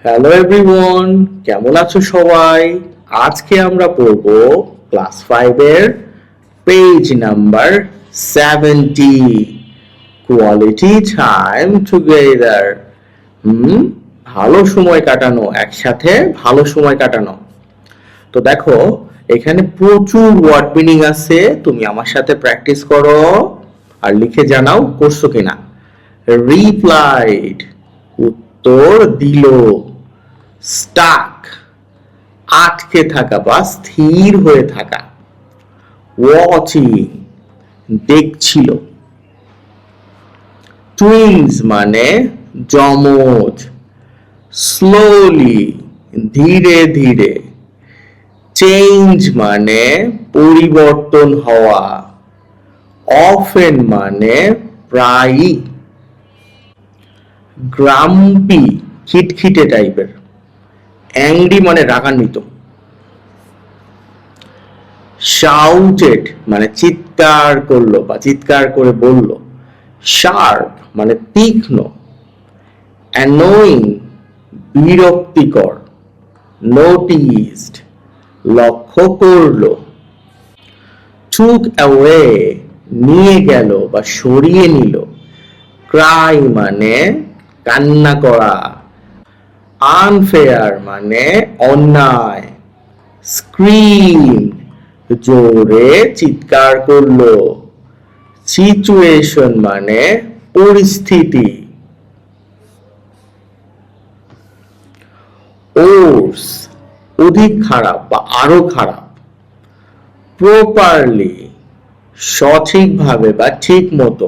Hello everyone, কেমন আছো সবাই? আজকে আমরা পড়ব ক্লাস 5 এর page number 70, quality time together. ভালো সময় কাটানো, একসাথে ভালো সময় কাটানো। তো দেখো, এখানে প্রচুর ওয়ার্ড মিনিং আছে। তুমি আমার সাথে প্র্যাকটিস করো আর লিখে জানাও করছো কিনা। রিপ্লাইড, উত্তর দিল। স্টাক, আটকে থাকা বা স্থির হয়ে থাকা। ওয়াচিং, দেখছিল। টুইনস মানে যমজ। স্লোলি, ধীরে ধীরে। চেঞ্জ মানে পরিবর্তন হওয়া। অফেন মানে প্রায়ই। গ্রাম্পি, খিটখিটে টাইপের। অ্যাংরি মানে রাগান্বিত। শাউটেড মানে চিৎকার করলো বা চিৎকার করে বলল। শার্প মানে তীক্ষ্ণ। অ্যানোয়িং, বিরক্তিকর। নোটিসড, লক্ষ্য করলো। টুক অ্যাওয়ে, নিয়ে গেল বা সরিয়ে নিল। ক্রাই মানে কান্না করা। আনফেয়ার মানে অন্যায়। স্ক্রিম, জোরে চিৎকার করলো। সিচুয়েশন মানে পরিস্থিতি। ওর্স, অধিক খারাপ বা আরো খারাপ। প্রপারলি, সঠিকভাবে বা ঠিক মতো।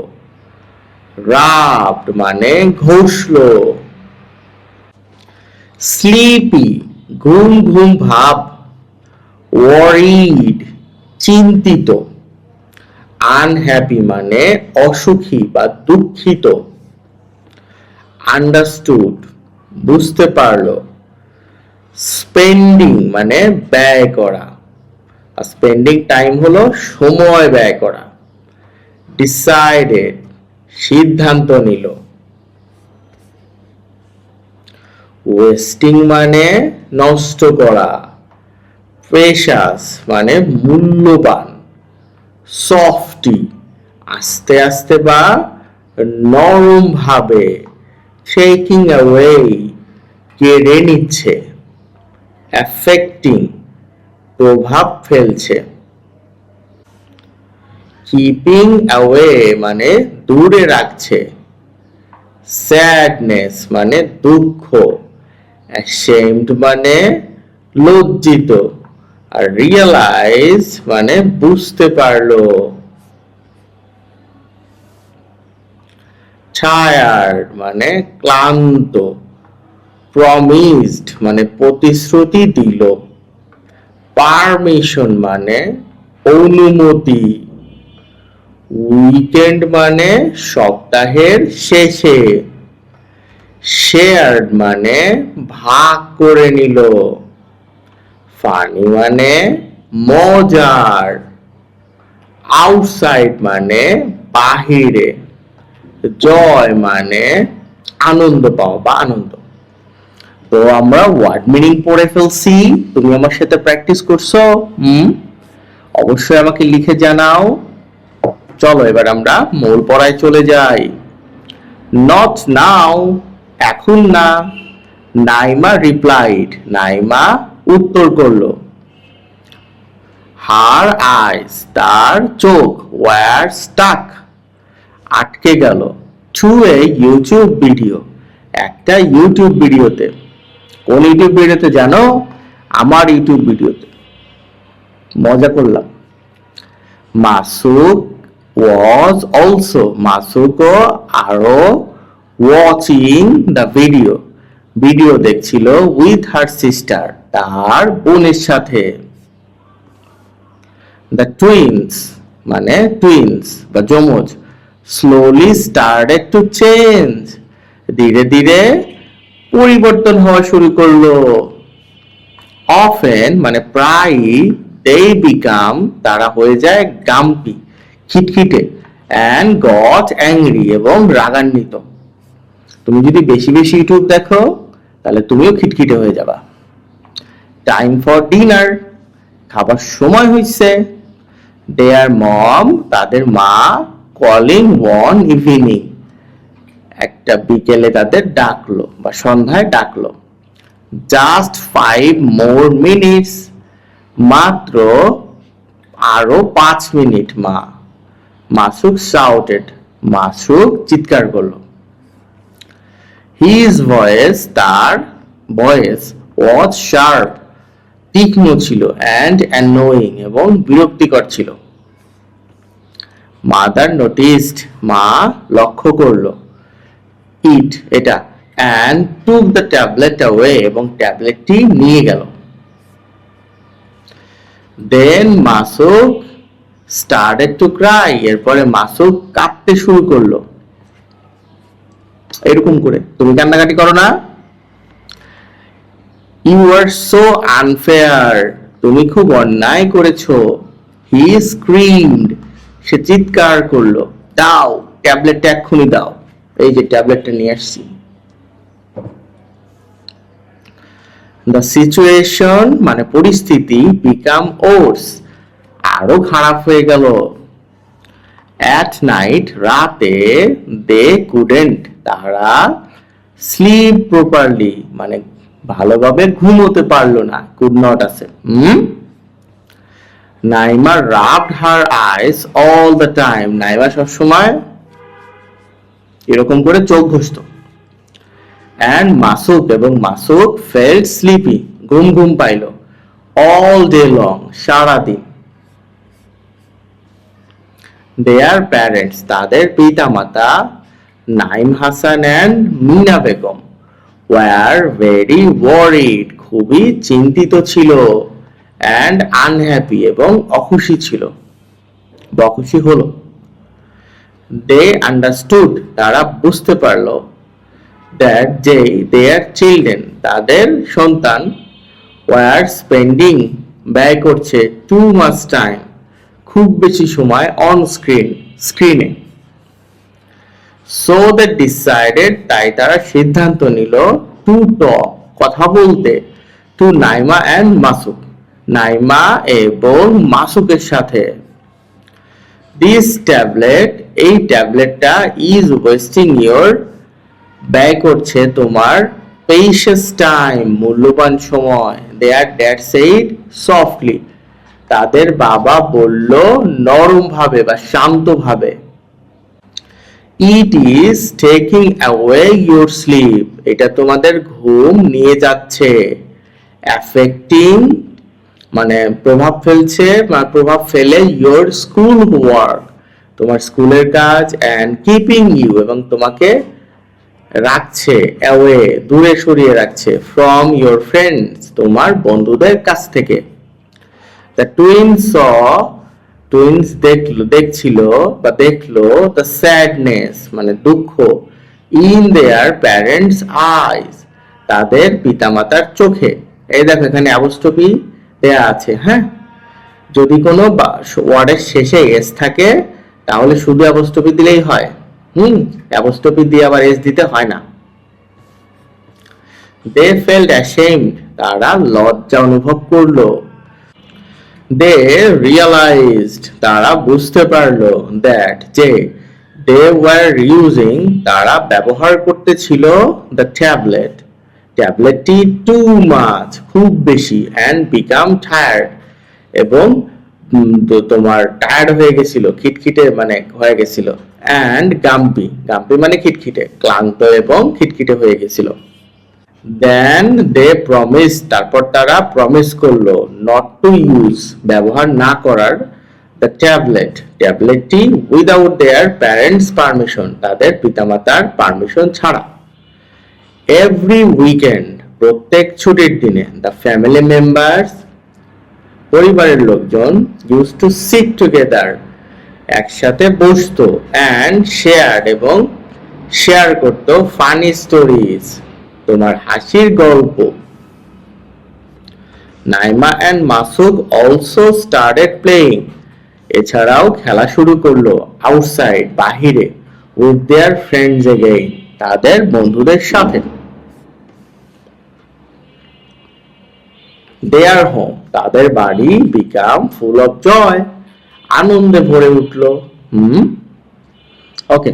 রাবড মানে ঘষলো। স্লিপি, ঘুম ঘুম ভাব। ওয়ারিড, চিন্তিত। আনহ্যাপি মানে অসুখী বা দুঃখিত। আন্ডারস্টুড, বুঝতে পারলো। স্পেন্ডিং মানে ব্যয় করা। স্পেন্ডিং টাইম হলো সময় ব্যয় করা। ডিসাইডেড, সিদ্ধান্ত নিল। ওয়েস্টিং মানে নষ্ট করা। প্রেশাস মানে মূল্যবান। সফটি, আস্তে আস্তে বা নরম ভাবে। টেকিং অ্যাওয়ে, কেড়ে নিচ্ছে। অ্যাফেক্টিং, প্রভাব ফেলছে। কিপিং অ্যাওয়ে মানে দূরে রাখছে। স্যাডনেস মানে দুঃখ। অ্যাশেমড মানে লজ্জিত। আর রিয়েলাইজ মানে বুঝতে পারলো। টায়ার্ড মানে ক্লান্ত। প্রমিসড মানে প্রতিশ্রুতি দিল। পারমিশন মানে অনুমতি। উইকেন্ড মানে সপ্তাহের শেষে। শেয়ার্ড মানে ভাগ করে নিল। ফানি মানে মজার। আউটসাইড মানে বাহিরে। জয় মানে আনন্দ পাওয়া বা আনন্দ। তো আমরা ওয়ার্ড মিনিং পড়ে ফেলছি। তুমি আমার সাথে প্র্যাকটিস করছো? অবশ্যই আমাকে লিখে জানাও। চলো এবার আমরা মূল পড়ায় চলে যাই। নট নাও, এখন না। নাইমা রিপ্লাইড, নাইমা উত্তর করলো। হার আইস, তার চোখ। ওয়ার স্টাক, আটকে গেল। টু এ ইউটিউব ভিডিও, একটা ইউটিউব ভিডিওতে। কোন ইউটিউব ভিডিওতে জানো? আমার ইউটিউব ভিডিওতে। মজা করলাম। মাসুক was also, মাসুকও আরো ওয়াচিং দ্য ভিডিও, ভিডিও দেখছিল। উইথ হার সিস্টার, তার বোনের সাথে। দ্য টুইনস মানে টুইনস বা যমজ। স্লোলি স্টার্টেড টু চেঞ্জ, ধীরে ধীরে পরিবর্তন হওয়া শুরু করলো। অফেন মানে প্রায়ই। they become, তারা হয়ে যায় গাম্পি, খিটখিটে। and got angry, এবং রাগান্বিত। তুমি যদি বেশি বেশি ইউটিউব দেখো তাহলে তুমিও খিটখিটে হয়ে যাবা। টাইম ফর ডিনার, খাবার সময় হয়েছে। দেয়ার মম, তাদের মা, কলিং ওয়ান ইভিনিং, একটা বিকেলে তাদের ডাকলো বা সন্ধ্যায় ডাকলো। জাস্ট 5 মোর মিনিটস, মাত্র আরো 5 মিনিট মা। মাসুক শাউটেড, মাসুক চিৎকার করলো। হিজ ভয়েস, তার ভয়েস, ওয়াজ শার্প, তীক্ষ্ণ ছিল, অ্যান্ড অ্যানোয়িং, এবং বিরক্তিকর ছিল। মাদার নোটিসড, মা লক্ষ্য করলো। ইট, এটা, and took the tablet away, এবং ট্যাবলেটটি নিয়ে গেল। দেন মাসুক স্টার্টেড টু ক্রাই, এরপরে মাসুক কাঁদতে শুরু করলো। এরকম করে তুমি কান্নাকাটি করো না? ইউ আর সো আনফেয়ার, তুমি খুব অন্যায় করেছো। হি স্ক্রিমড, সে চিৎকার করলো। দাও ট্যাবলেটটা এক্ষুনি দাও। এই যে ট্যাবলেটটা নিয়ে আসছি। দ্য সিচুয়েশন, মানে পরিস্থিতি, বিকাম ওর্স, আরো খারাপ হয়ে গেল। অ্যাট নাইট, রাতে, দে কুডেন্ট, তারা স্লিপ প্রপারলি, মানে ভালোভাবে ঘুমোতে পারলো না। কুড নট আছে। নাইমা রাবড হার আইস অল দ্য টাইম, নাইমা সবসময় এরকম করে চোখ ঘষতো। অ্যান্ড মাসুক, এবং মাসুক ফেল্ট স্লিপি, ঘুম ঘুম পাইল। অল ডে লং, সারাদিন। দেয়ার প্যারেন্টস, তাদের পিতা মাতা, Naim Hasan and Mina Begum, were very worried, খুবই চিন্তিত ছিল। অ্যান্ড আনহ্যাপি, এবং অখুশি ছিল বা অখুশি হলো। দে আন্ডারস্টুড, তারা বুঝতে পারলো। দ্যাট যে দেয়ার চিলড্রেন, তাদের সন্তান, ওয়ার স্পেন্ডিং, ব্যয় করছে, টু মাচ টাইম, খুব বেশি সময়, অন স্ক্রিনে। সো দে ডিসাইডেড, তাই তারা সিদ্ধান্ত নিল, টু টক, কথা বলতে, টু নাইমা অ্যান্ড মাসুক, নাইমা এবং মাসুকের সাথে। দিস ট্যাবলেট, এই ট্যাবলেটটা, ইজ ওয়েস্টিং ইয়োর, ব্যয় করছে তোমার, প্রেশাস টাইম, মূল্যবান সময়। দেয়ার ড্যাড সেইড সফটলি, তাদের বাবা বলল নরম ভাবে বা শান্ত ভাবে। It is taking away your slip, এটা তোমাদের ঘুম নিয়ে যাচ্ছে। অ্যাফেক্টিং, মানে প্রভাব ফেলছে বা প্রভাব ফেলে, ইউর স্কুল ওয়ার্ক, তোমার স্কুলের কাজ, অ্যান্ড কিপিং ইউ, এবং তোমাকে রাখছে, অ্যাওয়ে, দূরে সরিয়ে রাখছে, ফ্রম ইউর ফ্রেন্ডস, তোমার বন্ধুদের কাছ থেকে। দ্য টুইনস স, টুইনস দেখছিল বা দেখলো, দ্য স্যাডনেস, মানে দুঃখ, ইন দেয়ার প্যারেন্টস আইজ, তাদের পিতামাতার চোখে। এই দেখো এখানে অ্যাপোস্ট্রফি দেয়া আছে। হ্যাঁ, যদি কোনো ওয়ার্ডের শেষে এস থাকে তাহলে শুধু অ্যাপোস্ট্রফি দিলেই হয়। অ্যাপোস্ট্রফি দিয়ে আবার এস দিতে হয় না। দে ফেল্ট অ্যাশেমড, তারা লজ্জা অনুভব করলো। দে রিয়ালাইজড, তারা বুঝতে পারলো। দ্যাট, যে দে ওয়ার ইউজিং, তারা ব্যবহার করতেছিল, দ্য ট্যাবলেট, ট্যাবলেটটি, টু মাচ, খুব বেশি, অ্যান্ড বিকাম টায়ার্ড, এবং তোমার টায়ার্ড হয়ে গেছিল, খিটখিটে মানে হয়ে গেছিল। অ্যান্ড গাম্পি, গাম্পি মানে খিটখিটে, ক্লান্ত এবং খিটখিটে হয়ে গেছিল। দেন দে প্রমিস, তারপর তারা প্রমিস করলো, নট টু ইউজ, ব্যবহার না করার, দ্য ট্যাবলেট, ট্যাবলেটটি, উইদাউট দেয়ার প্যারেন্টস পারমিশন, তাদের পিতামাতার পারমিশন ছাড়া। এভরি উইকেন্ড, প্রত্যেক ছুটির দিনে, দ্য ফ্যামিলি মেম্বার্স, পরিবারের লোকজন, ইউজ টু সিট টুগেদার, একসাথে বসতো, অ্যান্ড শেয়ার, এবং শেয়ার করতো, ফানি স্টোরিজ, তোমার হাসির গল্প। Naima and Masuk also started playing, এছাড়াও খেলা শুরু করলো, আউটসাইড, বাহিরে, উইথ দেয়ার ফ্রেন্ডস এগেইন, তাদের বন্ধুদের সাথে। দেয়ার হোম, তাদের বাড়ি বিকাম ফুল অফ জয়, আনন্দে ভরে উঠলো। ওকে,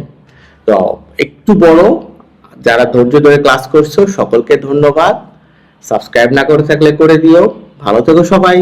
তো একটু বড়, যারা ধৈর্য ধরে ক্লাস করছো সকলকে ধন্যবাদ। সাবস্ক্রাইব না করে থাকলে করে দিও। ভালো থেকো সবাই।